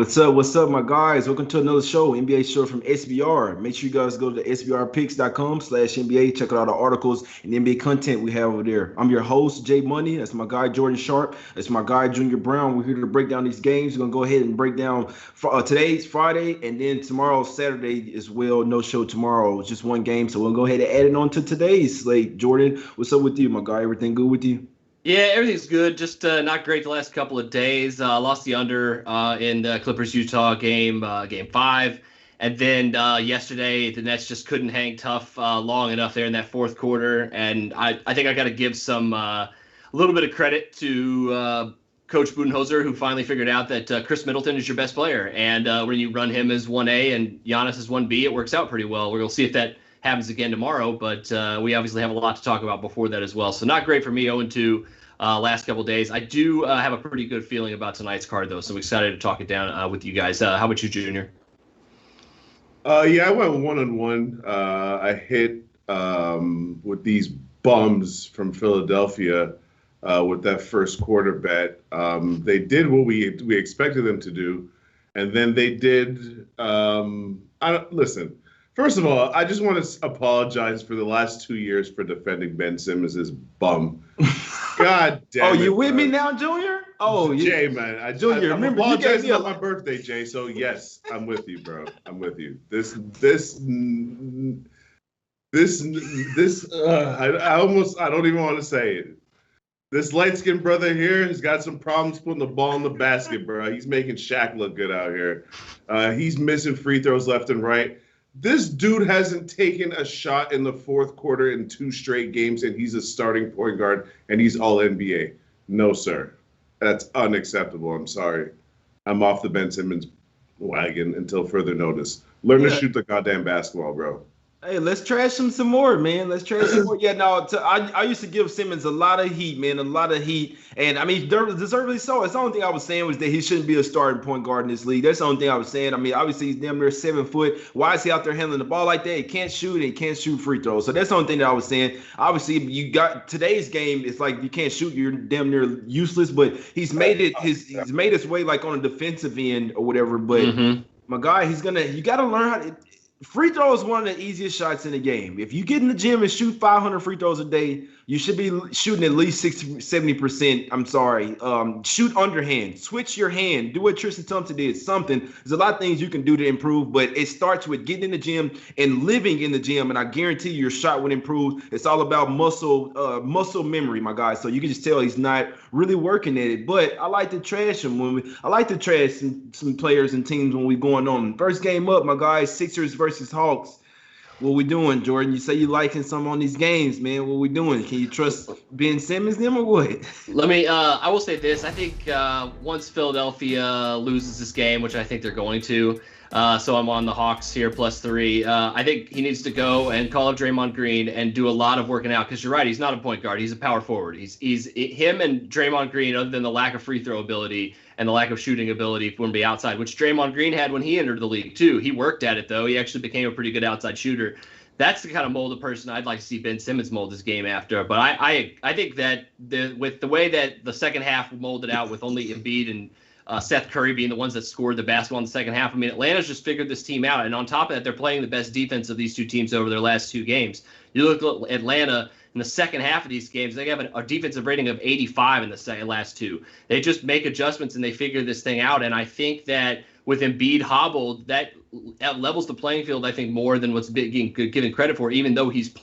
What's up, my guys? Welcome to another show, NBA show from SBR. Make sure you guys go to sbrpicks.com/NBA. Check out all the articles and NBA content we have over there. I'm your host, Jay Money. That's my guy, Jordan Sharp. That's my guy, Junior Brown. We're here to break down these games. We're going to go ahead and break down today's Friday, and then tomorrow, Saturday as well. No show tomorrow. It's just one game, so we'll go ahead and add it on to today's slate. Jordan, what's up with you, my guy? Everything good with you? Yeah, everything's good. Just not great the last couple of days. Lost the under in the Clippers-Utah game, game 5. And then yesterday, the Nets just couldn't hang tough long enough there in that fourth quarter. And I think I got to give a little bit of credit to Coach Budenholzer, who finally figured out that Chris Middleton is your best player. And when you run him as 1A and Giannis as 1B, it works out pretty well. We'll see if that happens again tomorrow, but we obviously have a lot to talk about before that as well. So not great for me, 0-2 last couple of days. I do have a pretty good feeling about tonight's card, though, so I'm excited to talk it down with you guys. How about you, Junior? Yeah, I went 1-1. I hit with these bums from Philadelphia with that first quarter bet. They did what we expected them to do, and then they did. Listen. First of all, I just want to apologize for the last 2 years for defending Ben Simmons' bum. God damn Oh, it, you with bro. me now, Junior? Oh, Jay, man. Junior, I'm remember, you gave apologizing me on my birthday, Jay. So yes, I'm with you, bro. I'm with you. I don't even want to say it. This light-skinned brother here has got some problems putting the ball in the basket, bro. He's making Shaq look good out here. He's missing free throws left and right. This dude hasn't taken a shot in the fourth quarter in 2 straight games, and he's a starting point guard, and he's all NBA. No, sir. That's unacceptable. I'm sorry. I'm off the Ben Simmons wagon until further notice. Learn to shoot the goddamn basketball, bro. Hey, let's trash him some more, man. Let's trash him more. Yeah, no, I used to give Simmons a lot of heat, man, a lot of heat. And, I mean, deservedly so. That's the only thing I was saying was that he shouldn't be a starting point guard in this league. That's the only thing I was saying. I mean, obviously, he's damn near 7 foot. Why is he out there handling the ball like that? He can't shoot, and he can't shoot free throws. So that's the only thing that I was saying. Obviously, you got today's game, it's like you can't shoot, you're damn near useless. But he's made his way, like, on a defensive end or whatever. But, my guy, you got to learn how to – free throw is one of the easiest shots in the game. If you get in the gym and shoot 500 free throws a day, you should be shooting at least 60, 70%. I'm sorry. Shoot underhand. Switch your hand. Do what Tristan Thompson did. Something. There's a lot of things you can do to improve, but it starts with getting in the gym and living in the gym, and I guarantee your shot would improve. It's all about muscle memory, my guy. So you can just tell he's not really working at it. But I like to trash him I like to trash some players and teams when we're going on. First game up, my guys, Sixers versus Hawks. What we doing, Jordan? You say you liking some on these games, man. What we doing? Can you trust Ben Simmons them or what? I will say this. I think once Philadelphia loses this game, which I think they're going to, so I'm on the Hawks here +3. I think he needs to go and call up Draymond Green and do a lot of working out, because you're right, he's not a point guard. He's a power forward. He's him and Draymond Green, other than the lack of free throw ability and the lack of shooting ability for him to be outside, which Draymond Green had when he entered the league too. He worked at it, though. He actually became a pretty good outside shooter. That's the kind of mold of person I'd like to see Ben Simmons mold this game after. But I think that with the way that the second half molded out with only Embiid and Seth Curry being the ones that scored the basketball in the second half, I mean, Atlanta's just figured this team out. And on top of that, they're playing the best defense of these two teams over their last 2 games. You look at Atlanta in the second half of these games, they have a defensive rating of 85 in the last 2. They just make adjustments and they figure this thing out. And I think that with Embiid hobbled, that levels the playing field, I think, more than what's being given credit for, even though he's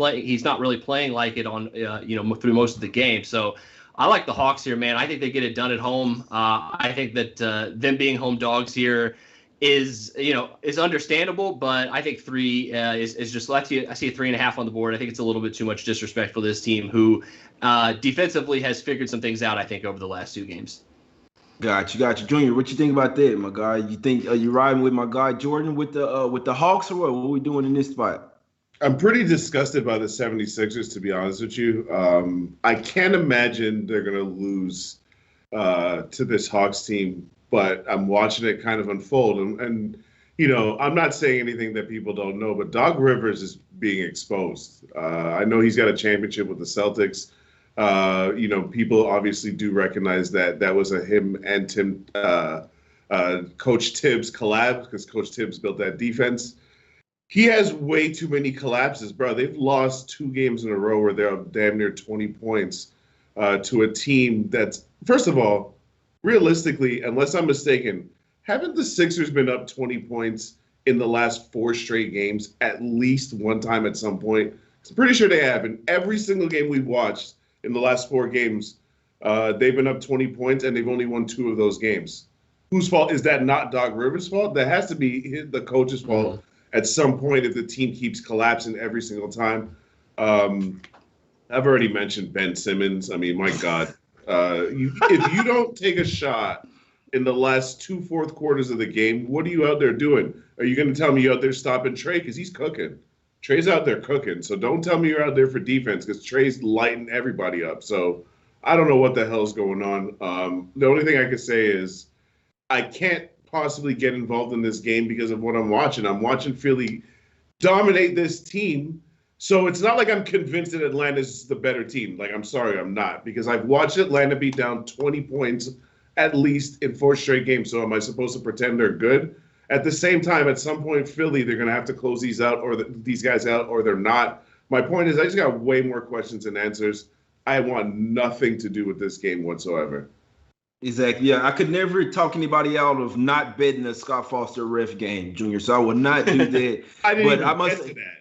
not really playing like it on through most of the game. So I like the Hawks here, man. I think they get it done at home. I think that them being home dogs here is understandable, but I think 3 is just. I see a 3.5 on the board. I think it's a little bit too much disrespect for this team, who defensively has figured some things out, I think, over the last 2 games. Got you, Junior. What you think about that, my guy? You think you riding with my guy Jordan with the Hawks, or what? What are we doing in this spot? I'm pretty disgusted by the 76ers, to be honest with you. I can't imagine they're going to lose to this Hawks team, but I'm watching it kind of unfold. And I'm not saying anything that people don't know, but Doc Rivers is being exposed. I know he's got a championship with the Celtics. People obviously do recognize that was a him and Tim Coach Tibbs collab because Coach Tibbs built that defense. He has way too many collapses, bro. They've lost 2 games in a row where they're up damn near 20 points to a team that's, first of all, realistically, unless I'm mistaken, haven't the Sixers been up 20 points in the last 4 straight games at least one time at some point? I'm pretty sure they have. In every single game we've watched in the last 4 games, they've been up 20 points, and they've only won 2 of those games. Whose fault? Is that not Doc Rivers' fault? That has to be the coach's fault at some point if the team keeps collapsing every single time. I've already mentioned Ben Simmons. I mean, my God. If you don't take a shot in the last 2 fourth quarters of the game, what are you out there doing? Are you going to tell me you're out there stopping Trey? Because he's cooking. Trey's out there cooking. So don't tell me you're out there for defense because Trey's lighting everybody up. So I don't know what the hell's going on. The only thing I can say is I can't possibly get involved in this game because of what I'm watching. I'm watching Philly dominate this team. So it's not like I'm convinced that Atlanta's the better team. Like, I'm sorry, I'm not. Because I've watched Atlanta be down 20 points at least in 4 straight games. So am I supposed to pretend they're good? At the same time, at some point, Philly, they're going to have to close these out or these guys out, or they're not. My point is I just got way more questions than answers. I want nothing to do with this game whatsoever. Exactly. Yeah, I could never talk anybody out of not betting a Scott Foster ref game, Junior. So I would not do that. I must get to that.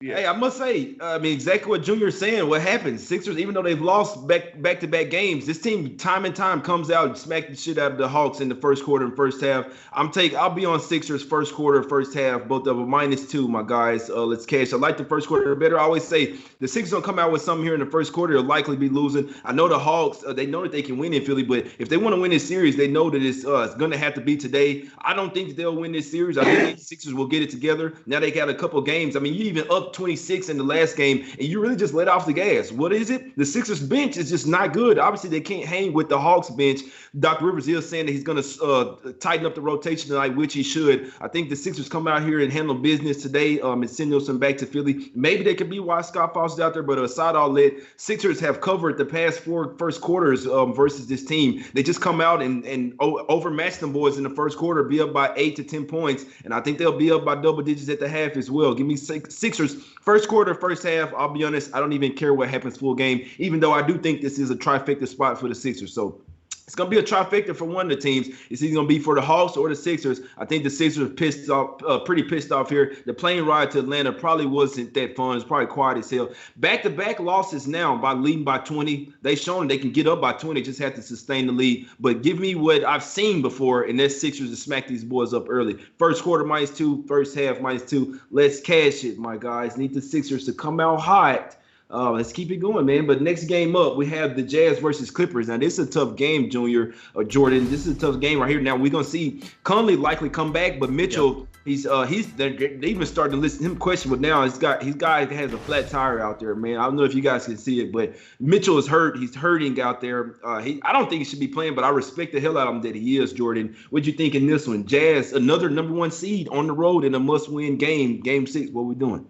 Yeah. Hey, I must say, I mean, exactly what Junior's saying. What happens? Sixers, even though they've lost back-to-back games, this team time and time comes out and smack the shit out of the Hawks in the first quarter and first half. I'll be on Sixers first quarter, first half, both of them -2, my guys. Let's cash. I like the first quarter better. I always say the Sixers don't come out with something here in the first quarter, they'll likely be losing. I know the Hawks, they know that they can win in Philly, but if they want to win this series, they know that it's going to have to be today. I don't think that they'll win this series. I think the Sixers will get it together. Now they got a couple games. I mean, you even up 26 in the last game, and you really just let off the gas. What is it? The Sixers bench is just not good. Obviously, they can't hang with the Hawks bench. Doc Rivers is saying that he's going to tighten up the rotation tonight, which he should. I think the Sixers come out here and handle business today and send those back to Philly. Maybe they could be why Scott Foster's out there, but aside all that, Sixers have covered the past 4 first quarters versus this team. They just come out and overmatch them boys in the first quarter, be up by 8 to 10 points, and I think they'll be up by double digits at the half as well. Give me Sixers first quarter, first half. I'll be honest, I don't even care what happens full game, even though I do think this is a trifecta spot for the Sixers. So it's going to be a trifecta for one of the teams. It's either going to be for the Hawks or the Sixers. I think the Sixers are pretty pissed off here. The plane ride to Atlanta probably wasn't that fun. It's probably quiet as hell. Back-to-back losses now by leading by 20. They've shown they can get up by 20, just have to sustain the lead. But give me what I've seen before, and that's Sixers to smack these boys up early. First quarter -2, first half -2. Let's cash it, my guys. Need the Sixers to come out hot. Let's keep it going, man. But next game up, we have the Jazz versus Clippers. Now, this is a tough game, Junior, Jordan. This is a tough game right here. Now, we're going to see Conley likely come back, but Mitchell, they even started to listen to him question, but now he's guy has a flat tire out there, man. I don't know if you guys can see it, but Mitchell is hurt. He's hurting out there. I don't think he should be playing, but I respect the hell out of him that he is, Jordan. What'd you think in this one? Jazz, another #1 seed on the road in a must-win game, Game 6. What are we doing?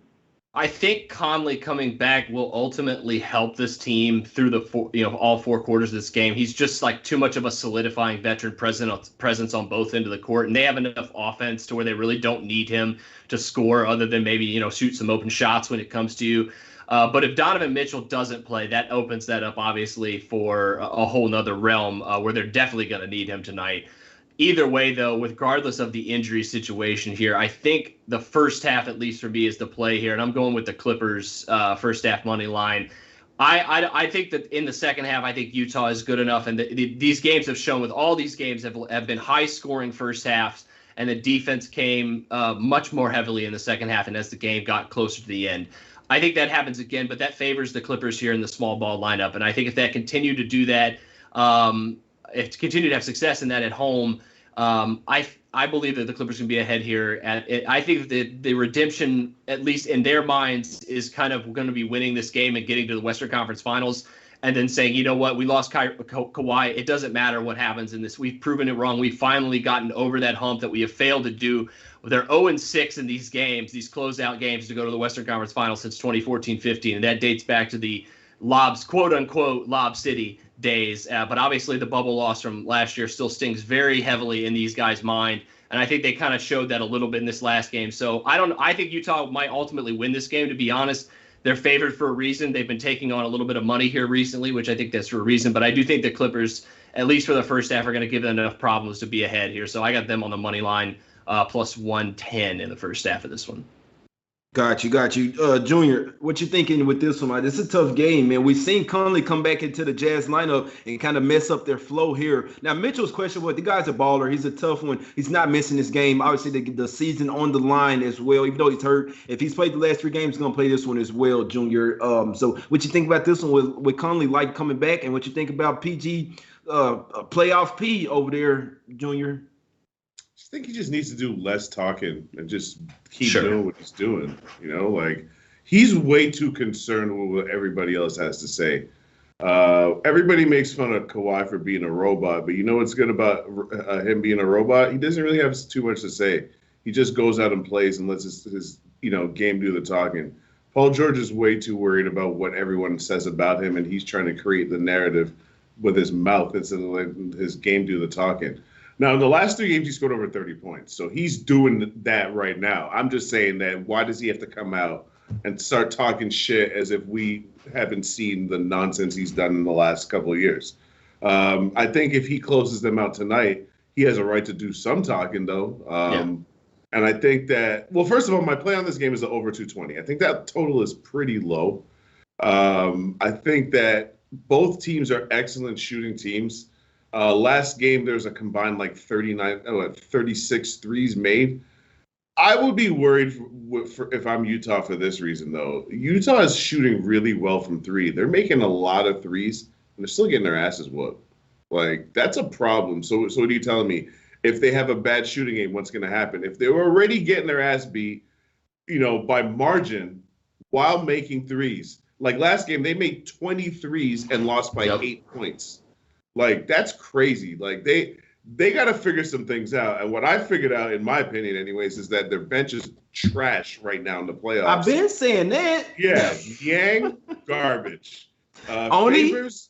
I think Conley coming back will ultimately help this team through all 4 quarters of this game. He's just like too much of a solidifying veteran presence on both ends of the court, and they have enough offense to where they really don't need him to score other than maybe, shoot some open shots when it comes to you. But if Donovan Mitchell doesn't play, that opens that up obviously for a whole nother realm where they're definitely going to need him tonight. Either way, though, regardless of the injury situation here, I think the first half, at least for me, is the play here. And I'm going with the Clippers first half money line. I think that in the second half, I think Utah is good enough. And these games have shown with all these games have been high scoring first halves. And the defense came much more heavily in the second half. And as the game got closer to the end, I think that happens again. But that favors the Clippers here in the small ball lineup. And I think if they continue to do that, if continue to have success in that at home, I believe that the Clippers can be ahead here. I think that the redemption, at least in their minds, is kind of going to be winning this game and getting to the Western Conference Finals and then saying, you know what, we lost Kawhi. It doesn't matter what happens in this. We've proven it wrong. We've finally gotten over that hump that we have failed to do. They're 0-6 in these games, these closeout games to go to the Western Conference Finals since 2014-15, and that dates back to the quote-unquote Lob City days. But obviously the bubble loss from last year still stings very heavily in these guys' mind. And I think they kind of showed that a little bit in this last game. So I think Utah might ultimately win this game, to be honest. They're favored for a reason. They've been taking on a little bit of money here recently, which I think that's for a reason. But I do think the Clippers, at least for the first half, are going to give them enough problems to be ahead here. So I got them on the money line, plus 110 in the first half of this one. Got you. Junior, what you thinking with this one, man? This is a tough game, man. We've seen Conley come back into the Jazz lineup and kind of mess up their flow here. Now, Mitchell's questionable. The guy's a baller. He's a tough one. He's not missing this game. Obviously, the season on the line as well, even though he's hurt. If he's played the last 3 games, he's going to play this one as well, Junior. So what you think about this one with Conley like coming back, and what you think about PG playoff P over there, Junior? I think he just needs to do less talking and just keep doing what he's doing. Like he's way too concerned with what everybody else has to say. Everybody makes fun of Kawhi for being a robot, but you know what's good about him being a robot? He doesn't really have too much to say. He just goes out and plays and lets his game do the talking. Paul George is way too worried about what everyone says about him, and he's trying to create the narrative with his mouth instead of letting his game do the talking. Now, in the last 3 games, he scored over 30 points. So he's doing that right now. I'm just saying that why does he have to come out and start talking shit as if we haven't seen the nonsense he's done in the last couple of years? I think if he closes them out tonight, he has a right to do some talking, though. And I think that, well, first of all, my play on this game is the over 220. I think that total is pretty low. I think that both teams are excellent shooting teams. Last game, there's a combined 36 threes made. I would be worried if I'm Utah for this reason, though. Utah is shooting really well from 3. They're making a lot of threes, and they're still getting their asses whooped. That's a problem. So what are you telling me? If they have a bad shooting game, what's going to happen? If they were already getting their ass beat, by margin while making threes. Like last game, they made 20 threes and lost by 8 points. That's crazy. They got to figure some things out. And what I figured out, in my opinion anyways, is that their bench is trash right now in the playoffs. I've been saying that. Yeah. Yang, garbage. Favors,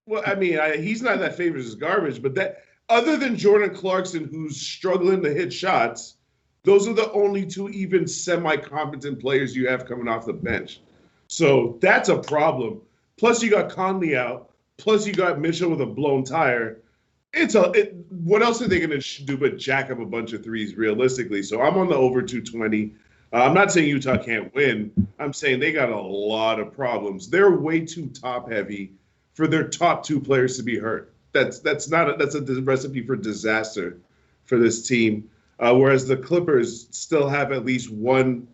well, I mean, he's not that Favors is garbage, but that other than Jordan Clarkson, who's struggling to hit shots, those are the only 2 even semi-competent players you have coming off the bench. So that's a problem. Plus, you got Conley out. Plus, you got Mitchell with a blown tire. What else are they going to do but jack up a bunch of threes realistically? So I'm on the over 220. I'm not saying Utah can't win. I'm saying they got a lot of problems. They're way too top heavy for their top 2 players to be hurt. That's a recipe for disaster for this team. Whereas the Clippers still have at least one,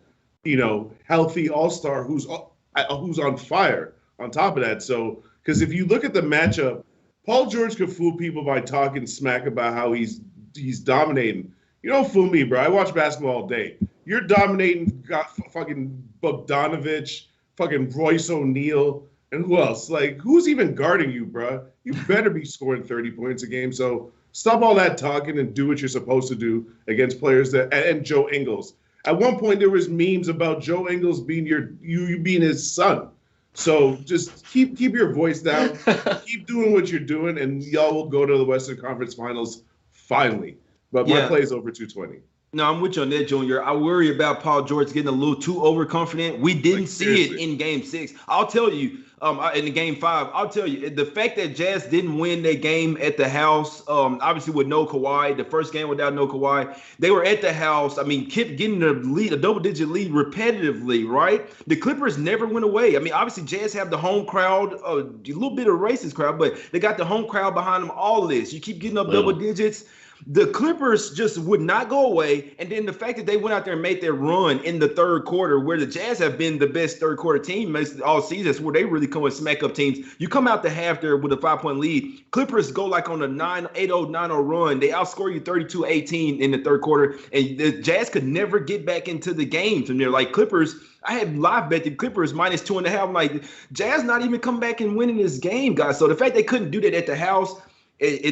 healthy all-star who's on fire on top of that. So. Because if you look at the matchup, Paul George could fool people by talking smack about how he's dominating. You don't fool me, bro. I watch basketball all day. You're dominating fucking Bogdanovich, fucking Royce O'Neal, and who else? Who's even guarding you, bro? You better be scoring 30 points a game. So stop all that talking and do what you're supposed to do against players and Joe Ingles. At one point, there was memes about Joe Ingles being you being his son. So just keep your voice down, keep doing what you're doing, and y'all will go to the Western Conference Finals finally. But my play is over 220. No, I'm with you on that, Junior. I worry about Paul George getting a little too overconfident. We didn't see it in Game 6. I'll tell you, in the Game 5, I'll tell you, the fact that Jazz didn't win that game at the house, obviously with no Kawhi, the first game without no Kawhi, they were at the house. I mean, kept getting the lead, a double-digit lead repetitively, right? The Clippers never went away. I mean, obviously, Jazz have the home crowd, a little bit of racist crowd, but they got the home crowd behind them, all of this. You keep getting up double digits. The Clippers just would not go away. And then the fact that they went out there and made their run in the third quarter, where the Jazz have been the best third quarter team all season, that's where they really come and smack up teams. You come out the half there with a 5-point lead. Clippers go on a 8-0, 9-0 run. They outscore you 32-18 in the third quarter. And the Jazz could never get back into the game from there. Clippers, I had live bet the Clippers minus 2.5. I'm like, Jazz not even come back and winning this game, guys. So the fact they couldn't do that at the house,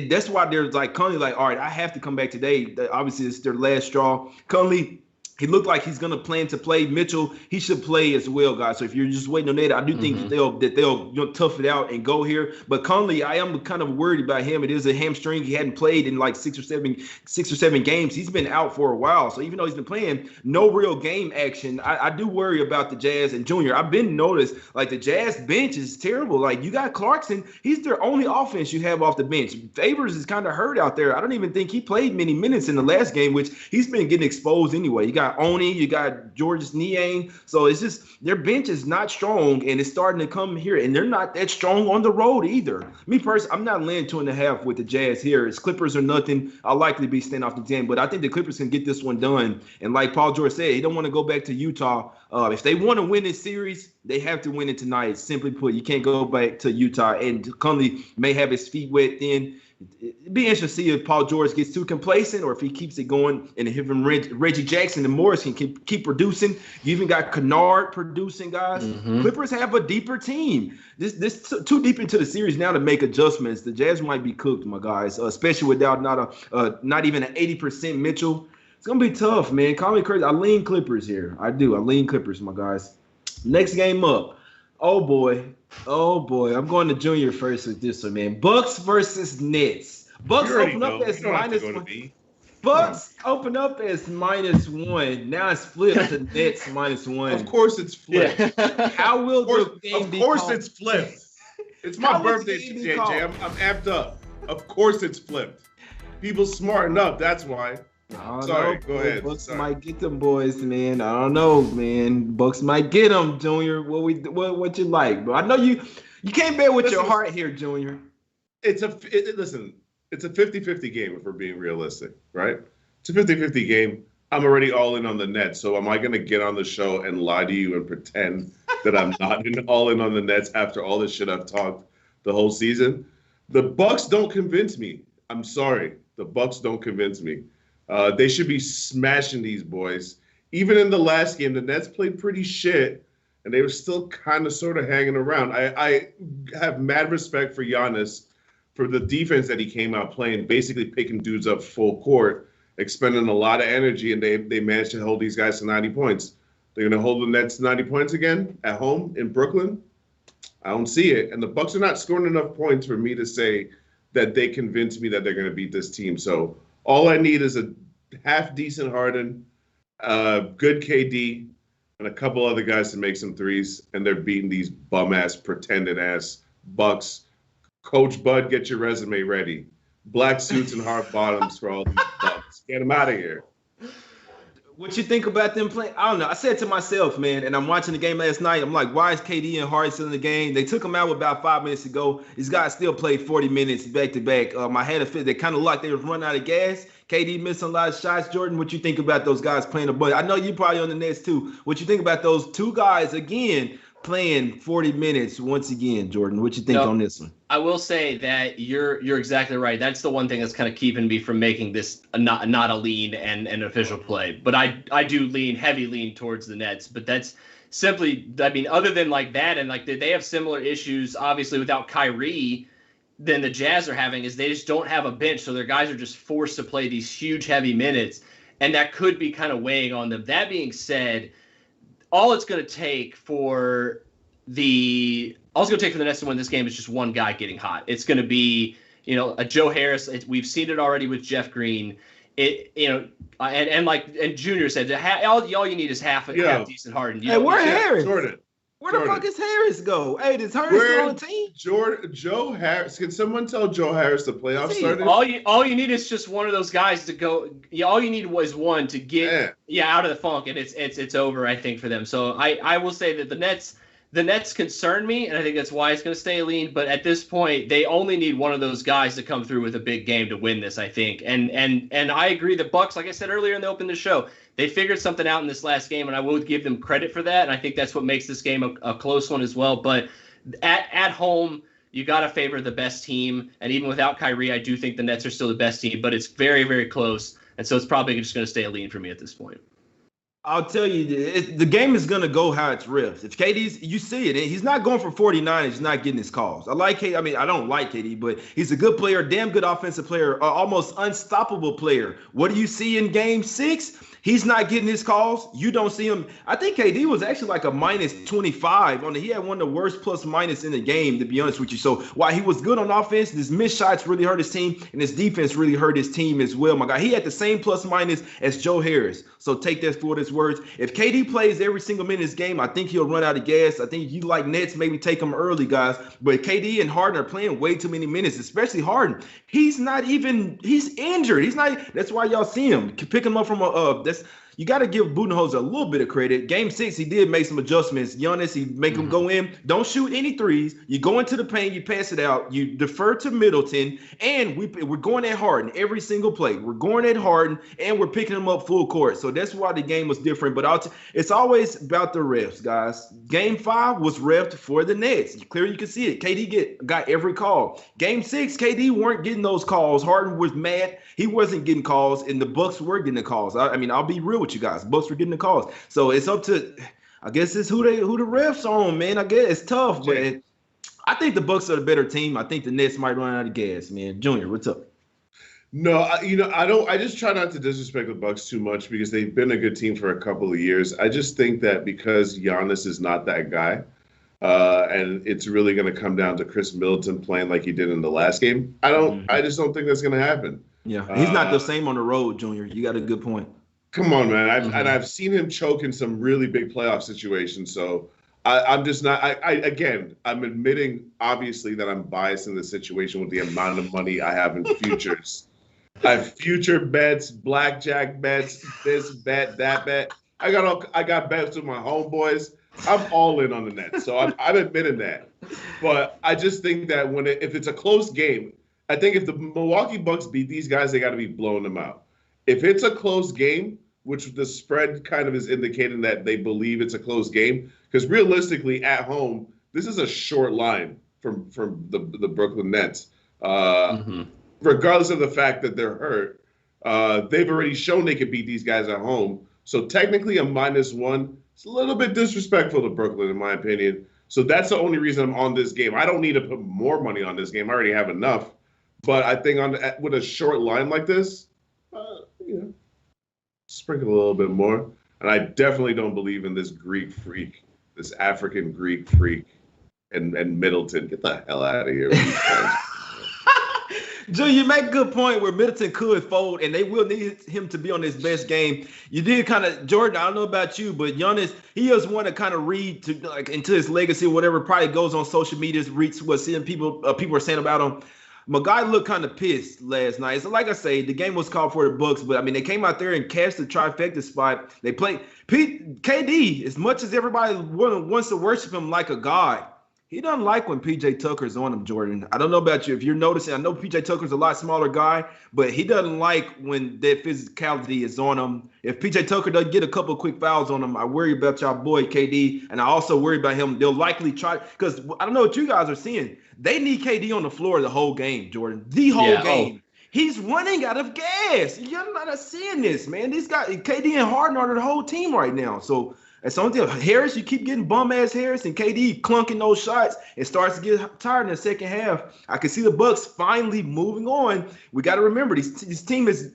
that's why they're Conley, all right, I have to come back today. Obviously, it's their last straw. Conley, He looked like he's gonna plan to play. Mitchell, he should play as well, guys. So if you're just waiting on that, I do think that they'll tough it out and go here. But Conley, I am kind of worried about him. It is a hamstring. He hadn't played in like six or seven games. He's been out for a while. So even though he's been playing, no real game action. I do worry about the Jazz and Junior. I've been noticed like the Jazz bench is terrible. Like you got Clarkson, he's their only offense you have off the bench. Favors is kind of hurt out there. I don't even think he played many minutes in the last game, which he's been getting exposed anyway. You got Oni, you got Georges Niang. So it's just their bench is not strong, and it's starting to come here, and they're not that strong on the road either. Me personally, I'm not laying 2.5 with the Jazz here. It's Clippers or nothing. I'll likely be staying off the 10, but I think the Clippers can get this one done. And like Paul George said, he don't want to go back to Utah. If they want to win this series, they have to win it tonight. Simply put, you can't go back to Utah. And Conley may have his feet wet then. It'd be interesting to see if Paul George gets too complacent or if he keeps it going, and if him Reggie Jackson and Morris can keep producing. You even got Kennard producing, guys. Clippers have a deeper team. This too deep into the series now to make adjustments. The Jazz might be cooked, my guys, especially without not even an 80% Mitchell. It's gonna be tough, man. Call me crazy. I lean Clippers here. I do. I lean Clippers, my guys. Next game up. Oh boy. I'm going to Junior first with this one, man. Bucks versus Nets. Bucks open up as -1. Bucks open up as -1. Now it's flipped to Nets -1. Of course it's flipped. Yeah. How will the game be called? Of course it's flipped. It's my birthday, JJ. I'm amped up. Of course it's flipped. People smarten up. That's why. Sorry, go ahead. Bucks might get them boys, man. I don't know, man. Bucks might get them, Junior. What you like, bro? I know you can't bet with your heart here, Junior. Listen, it's a 50-50 game if we're being realistic, right? It's a 50-50 game. I'm already all in on the Nets, so am I going to get on the show and lie to you and pretend that I'm not all in on the Nets after all this shit I've talked the whole season? The Bucks don't convince me. I'm sorry. The Bucks don't convince me. They should be smashing these boys. Even in the last game, the Nets played pretty shit, and they were still kind of sort of hanging around. I have mad respect for Giannis for the defense that he came out playing, basically picking dudes up full court, expending a lot of energy, and they managed to hold these guys to 90 points. They're going to hold the Nets 90 points again at home in Brooklyn? I don't see it. And the Bucks are not scoring enough points for me to say that they convinced me that they're going to beat this team. So all I need is a half-decent Harden, good KD, and a couple other guys to make some threes, and they're beating these bum-ass, pretending-ass Bucks. Coach Bud, get your resume ready. Black suits and hard bottoms for all these Bucks. Get them out of here. What you think about them playing? I don't know. I said to myself, man, and I'm watching the game last night. I'm like, why is KD and Harden still in the game? They took them out with about 5 minutes to go. These guys still played 40 minutes back to back. I had a fit. They kind of looked like they was running out of gas. KD missing a lot of shots. Jordan, what you think about those guys playing a bunch? I know you probably on the Nets too. What you think about those two guys again playing 40 minutes once again, Jordan? What you think on this one? I will say that you're exactly right. That's the one thing that's kind of keeping me from making this not a lean and an official play. But I do heavy lean towards the Nets. But that's simply, I mean, other than like that, and like they have similar issues, obviously, without Kyrie than the Jazz are having, is they just don't have a bench. So their guys are just forced to play these huge, heavy minutes. And that could be kind of weighing on them. That being said, all it's going to take for the Nets to win this game is just one guy getting hot. It's going to be, a Joe Harris. We've seen it already with Jeff Green. And Junior said, all you need is half decent Harden. Hey, where Harris? Jordan. Where the fuck is Harris go? Hey, does Harris still on the team? Joe Harris. Can someone tell Joe Harris the playoffs started? All you need is just one of those guys to go. All you need was one to get out of the funk, and it's over. I think for them. So I will say that the Nets concern me, and I think that's why it's going to stay lean. But at this point, they only need one of those guys to come through with a big game to win this, I think. And I agree. The Bucks, like I said earlier in the open the show, they figured something out in this last game, and I will give them credit for that. And I think that's what makes this game a close one as well. But at home, you got to favor the best team. And even without Kyrie, I do think the Nets are still the best team. But it's very, very close. And so it's probably just going to stay lean for me at this point. I'll tell you, the game is going to go how it's ripped. If KD's, you see it, he's not going for 49 and he's not getting his calls. I like KD. I mean, I don't like KD, but he's a good player, damn good offensive player, almost unstoppable player. What do you see in game 6? He's not getting his calls. You don't see him. I think KD was actually like a minus 25 on it. He had one of the worst plus minus in the game, to be honest with you. So while he was good on offense, his missed shots really hurt his team, and his defense really hurt his team as well. My God, he had the same plus minus as Joe Harris. So take that for what it's worth. If KD plays every single minute of this game, I think he'll run out of gas. I think you like Nets, maybe take him early, guys. But KD and Harden are playing way too many minutes, especially Harden. He's injured. That's why y'all see him. Pick him up from you got to give Budenholzer a little bit of credit. Game 6, he did make some adjustments. Giannis, he make him go in. Don't shoot any threes. You go into the paint, you pass it out. You defer to Middleton, and we're going at Harden every single play. We're going at Harden, and we're picking him up full court. So that's why the game was different. But it's always about the refs, guys. Game 5 was refed for the Nets. Clearly, you can see it. KD got every call. Game 6, KD weren't getting those calls. Harden was mad. He wasn't getting calls, and the Bucks were getting the calls. I mean, I'll be real with you guys. Bucks were getting the calls. So it's up to, I guess it's who the refs on, man. I guess it's tough, but I think the Bucks are the better team. I think the Nets might run out of gas, man. Junior, what's up? No, I just try not to disrespect the Bucks too much because they've been a good team for a couple of years. I just think that because Giannis is not that guy, and it's really going to come down to Chris Middleton playing like he did in the last game. I just don't think that's going to happen. Yeah, he's not the same on the road, Junior. You got a good point. Come on, man. I've seen him choke in some really big playoff situations. So I'm just not. I'm admitting obviously that I'm biased in this situation with the amount of money I have in futures. I have future bets, blackjack bets, this bet, that bet. I got bets with my homeboys. I'm all in on the Nets. So I'm admitting that. But I just think that if it's a close game, I think if the Milwaukee Bucks beat these guys, they got to be blowing them out. If it's a close game, which the spread kind of is indicating that they believe it's a close game, because realistically at home, this is a short line from the Brooklyn Nets. Regardless of the fact that they're hurt, they've already shown they could beat these guys at home. So technically a -1, it's a little bit disrespectful to Brooklyn, in my opinion. So that's the only reason I'm on this game. I don't need to put more money on this game. I already have enough. But I think with a short line like this, sprinkle a little bit more. And I definitely don't believe in this Greek freak, this African Greek freak, and Middleton. Get the hell out of here. Joe, you make a good point where Middleton could fold, and they will need him to be on his best game. You did kind of, Jordan, I don't know about you, but Giannis, he is one to kind of read to like into his legacy, whatever probably goes on social media, reads what seeing people are saying about him. My guy looked kind of pissed last night. So like I say, the game was called for the Bucks, but I mean, they came out there and cashed the trifecta spot. They played KD, as much as everybody wants to worship him like a god. He doesn't like when PJ Tucker's on him, Jordan. I don't know about you. If you're noticing, I know PJ Tucker's a lot smaller guy, but he doesn't like when that physicality is on him. If PJ Tucker doesn't get a couple of quick fouls on him, I worry about y'all boy KD, and I also worry about him. They'll likely try, because I don't know what you guys are seeing. They need KD on the floor the whole game, Jordan. The whole game. He's running out of gas. You're not seeing this, man. These guys, KD and Harden are the whole team right now. So that's the only thing. Harris, you keep getting bum-ass Harris, and KD clunking those shots. It starts to get tired in the second half. I can see the Bucks finally moving on. We got to remember, this team has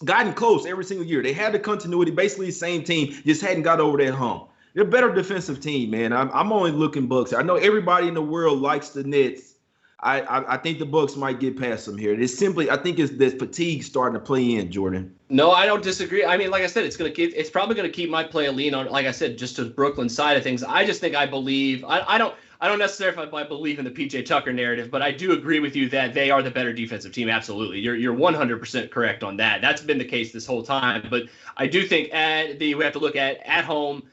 gotten close every single year. They had the continuity, basically the same team, just hadn't got over that hump. They're a better defensive team, man. I'm only looking Bucks. I know everybody in the world likes the Nets. I think the Bucks might get past them here. I think it's the fatigue starting to play in, Jordan. No, I don't disagree. I mean, like I said, it's probably gonna keep my play a lean on, like I said, just to Brooklyn side of things. I just think I believe. I don't necessarily if I believe in the PJ Tucker narrative, but I do agree with you that they are the better defensive team. Absolutely, you're 100% correct on that. That's been the case this whole time. But I do think we have to look at home.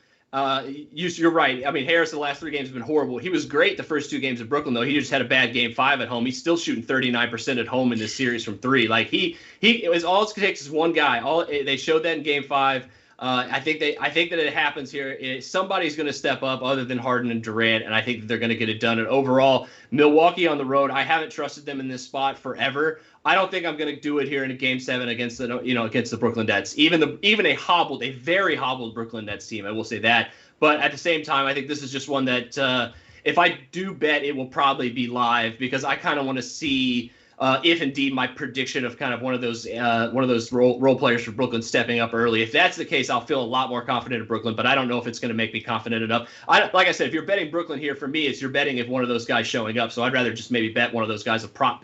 You're right. I mean, Harris in the last 3 games has been horrible. He was great the first 2 games in Brooklyn, though. He just had a bad game 5 at home. He's still shooting 39% at home in this series from 3. Like it was all it takes is one guy. They showed that in game 5. I think that it happens here. Somebody's going to step up other than Harden and Durant, and I think that they're going to get it done. And overall, Milwaukee on the road, I haven't trusted them in this spot forever. I don't think I'm going to do it here in a game 7 against the Brooklyn Nets. Even a very hobbled Brooklyn Nets team, I will say that. But at the same time, I think this is just one that if I do bet, it will probably be live because I kind of want to see if indeed my prediction of kind of one of those role players for Brooklyn stepping up early, if that's the case, I'll feel a lot more confident in Brooklyn. But I don't know if it's going to make me confident enough. Like I said, if you're betting Brooklyn here, for me, it's you're betting if one of those guys showing up. So I'd rather just maybe bet one of those guys a prop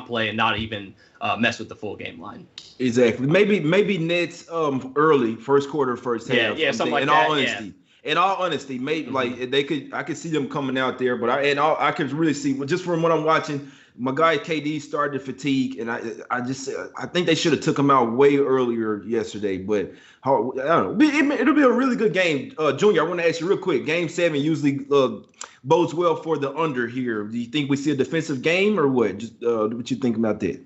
play and not even mess with the full game line. Exactly. Maybe Nets early, first quarter, first half. Yeah, something like in that. All honesty. In all honesty, maybe like I could see them coming out there, but I could really see just from what I'm watching. My guy KD started to fatigue, and I think they should have took him out way earlier yesterday. But I don't know. It'll be a really good game. Junior, I want to ask you real quick. Game 7 usually bodes well for the under here. Do you think we see a defensive game or what? Just what you think about that?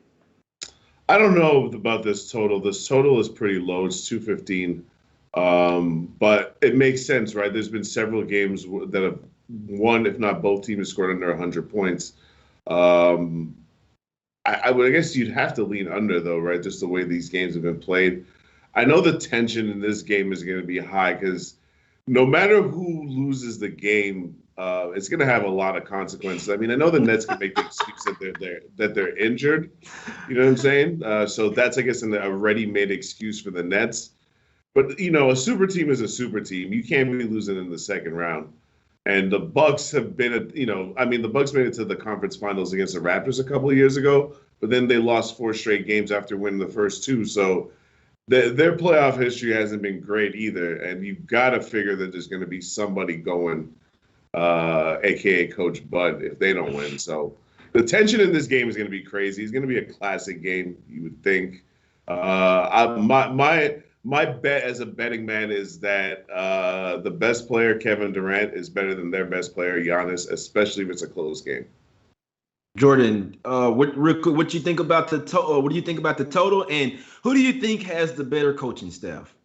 I don't know about this total. This total is pretty low. It's 215. But it makes sense, right? There's been several games that have one, if not both teams, scored under 100 points. I guess you'd have to lean under, though, right? Just the way these games have been played. I know the tension in this game is going to be high because no matter who loses the game, it's going to have a lot of consequences. I mean, I know the Nets can make the excuse that they're injured. You know what I'm saying? So that's, I guess, a ready-made excuse for the Nets. But, a super team is a super team. You can't be losing in the second round. And the Bucks have been, the Bucks made it to the conference finals against the Raptors a couple of years ago, but then they lost 4 straight games after winning the first 2. So their playoff history hasn't been great either. And you've got to figure that there's going to be somebody going, a.k.a. Coach Bud, if they don't win. So the tension in this game is going to be crazy. It's going to be a classic game, you would think. My bet as a betting man is that the best player, Kevin Durant, is better than their best player, Giannis, especially if it's a close game. Jordan, what you think about the total? What do you think about the total? And who do you think has the better coaching staff?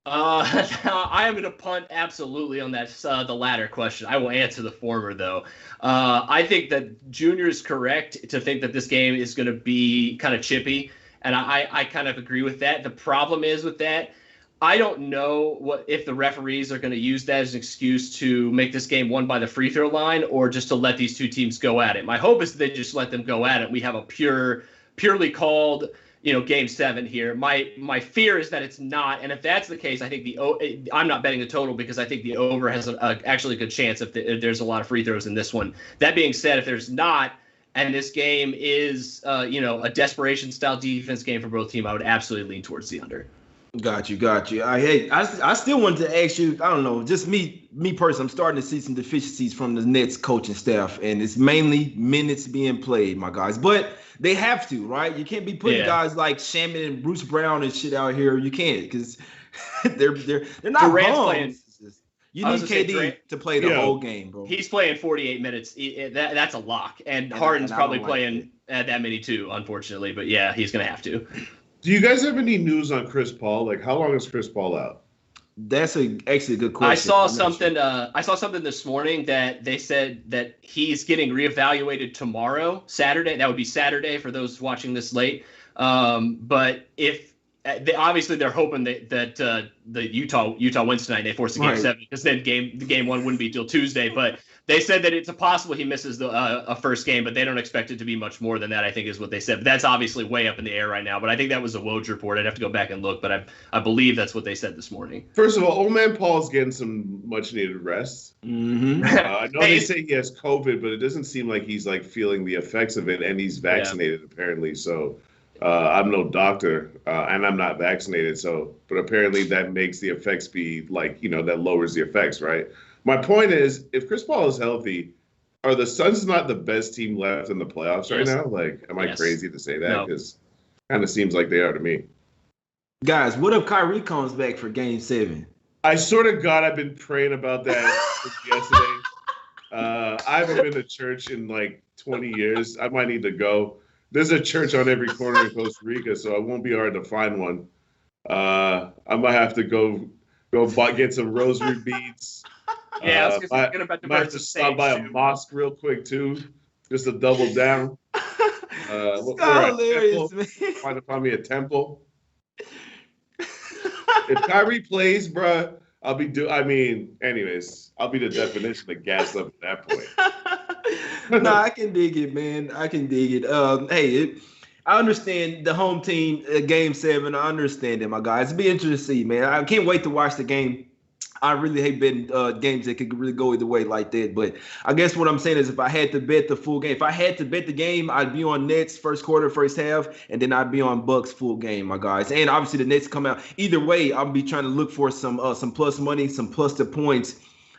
I am going to punt absolutely on that the latter question. I will answer the former, though. I think that Junior is correct to think that this game is going to be kind of chippy. And I kind of agree with that. The problem is with that, I don't know if the referees are going to use that as an excuse to make this game won by the free throw line or just to let these two teams go at it. My hope is that they just let them go at it. We have a purely called, game 7 here. My fear is that it's not. And if that's the case, I think I'm not betting the total because I think the over has actually a good chance if there's a lot of free throws in this one. That being said, if there's not, and this game is, a desperation style defense game for both teams, I would absolutely lean towards the under. Got you. I still wanted to ask you. I don't know, just me personally. I'm starting to see some deficiencies from the Nets coaching staff, and it's mainly minutes being played, my guys. But they have to, right? You can't be putting guys like Shaman and Bruce Browne and shit out here. You can't because they're not Durant's bums. playing. You need KD to play the whole game, bro. He's playing 48 minutes. That's a lock. And Harden's probably playing at that many too, unfortunately. But yeah, he's going to have to. Do you guys have any news on Chris Paul? Like, how long is Chris Paul out? That's actually a good question. I saw something. I saw something this morning that they said that he's getting reevaluated tomorrow, Saturday. That would be Saturday for those watching this late. But if obviously they're hoping that the Utah wins tonight, they force a game 7 because then game 1 wouldn't be till Tuesday. But they said that it's possible he misses a first game, but they don't expect it to be much more than that, I think is what they said. But that's obviously way up in the air right now. But I think that was a Woj report. I'd have to go back and look, but I believe that's what they said this morning. First of all, old man Paul's getting some much needed rest. Mm-hmm. I know they say he has COVID, but it doesn't seem like he's like feeling the effects of it, and he's vaccinated apparently. So I'm no doctor, and I'm not vaccinated. So, but apparently that makes the effects be like, that lowers the effects, right? My point is, if Chris Paul is healthy, are the Suns not the best team left in the playoffs right now? Like, am I crazy to say that? Because kind of seems like they are to me. Guys, what if Kyrie comes back for game 7? I sort of I've been praying about that since yesterday. I haven't been to church in like 20 years. I might need to go. There's a church on every corner in Costa Rica, so it won't be hard to find one. I might have to go get some rosary beads. Yeah, I was thinking about the might have to stop by a mosque real quick too, just to double down. Hilarious, man. Trying to find me a temple. If Kyrie plays, bruh, Anyways, I'll be the definition of gassed up at that point. No, I can dig it, man. I can dig it. I understand the home team game 7. I understand it, my guys. It'll be interesting to see, man. I can't wait to watch the game. I really hate betting games that could really go either way like that. But I guess what I'm saying is if I had to bet the full game, if I had to bet the game, I'd be on Nets first quarter, first half, and then I'd be on Bucks full game, my guys. And obviously the Nets come out. Either way, I'll be trying to look for some plus money, some plus the points.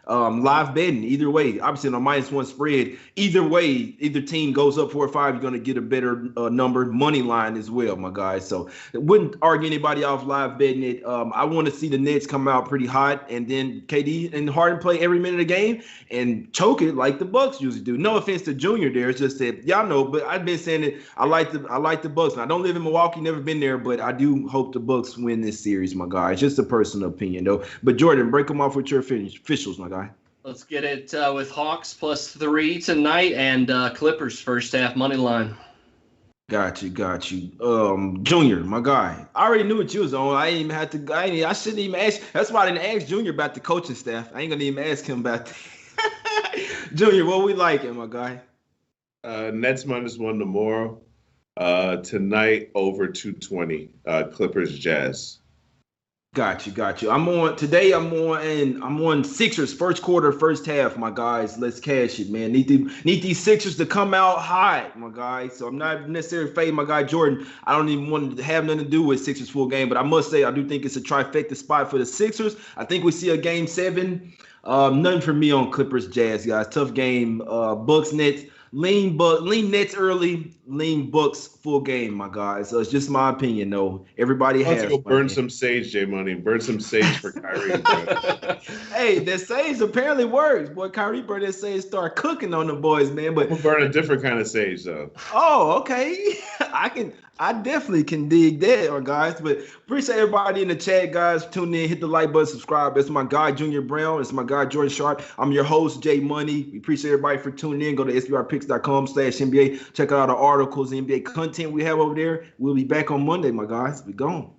Live betting either way, obviously on a -1 spread, either way, either team goes up 4 or 5, you're going to get a better number money line as well, my guys. So wouldn't argue anybody off live betting it. I want to see the Nets come out pretty hot, and then KD and Harden play every minute of the game and choke it like the Bucks usually do. No offense to Junior there, it's just that y'all know, but I've been saying it. I like the Bucks. And I don't live in Milwaukee, never been there, but I do hope the Bucks win this series, my guys. Just a personal opinion though. But Jordan, break them off with your officials, my guy. Let's get it with Hawks +3 tonight and Clippers first half money line. Got you. Junior, my guy. I already knew what you was on. I ain't even have to. I shouldn't even ask. That's why I didn't ask Junior about the coaching staff. I ain't gonna even ask him about that. Junior, what we liking, my guy? Nets -1 tomorrow. Tonight over 220. Clippers Jazz. Got you. I'm on Sixers first quarter, first half, my guys. Let's cash it, man. Need these Sixers to come out hot, my guys. So I'm not necessarily fading my guy Jordan. I don't even want to have nothing to do with Sixers full game, but I must say I do think it's a trifecta spot for the Sixers. I think we see a game 7. Nothing for me on Clippers Jazz, guys. Tough game. Bucks Nets. Lean Nets early, lean Bucks full game, my guys. So it's just my opinion, though. Everybody has. Let's go burn some sage, J Money. Burn some sage for Kyrie. Hey, that sage apparently works. Boy, Kyrie burned that sage, start cooking on the boys, man. But we'll burn a different kind of sage, though. Oh, okay. I definitely can dig that, guys. But appreciate everybody in the chat, guys. Tune in, hit the like button, subscribe. It's my guy, Junior Browne. It's my guy, Jordan Sharp. I'm your host, J Money. We appreciate everybody for tuning in. Go to sbrpicks.com/NBA. Check out the articles, NBA content we have over there. We'll be back on Monday, my guys. We gone.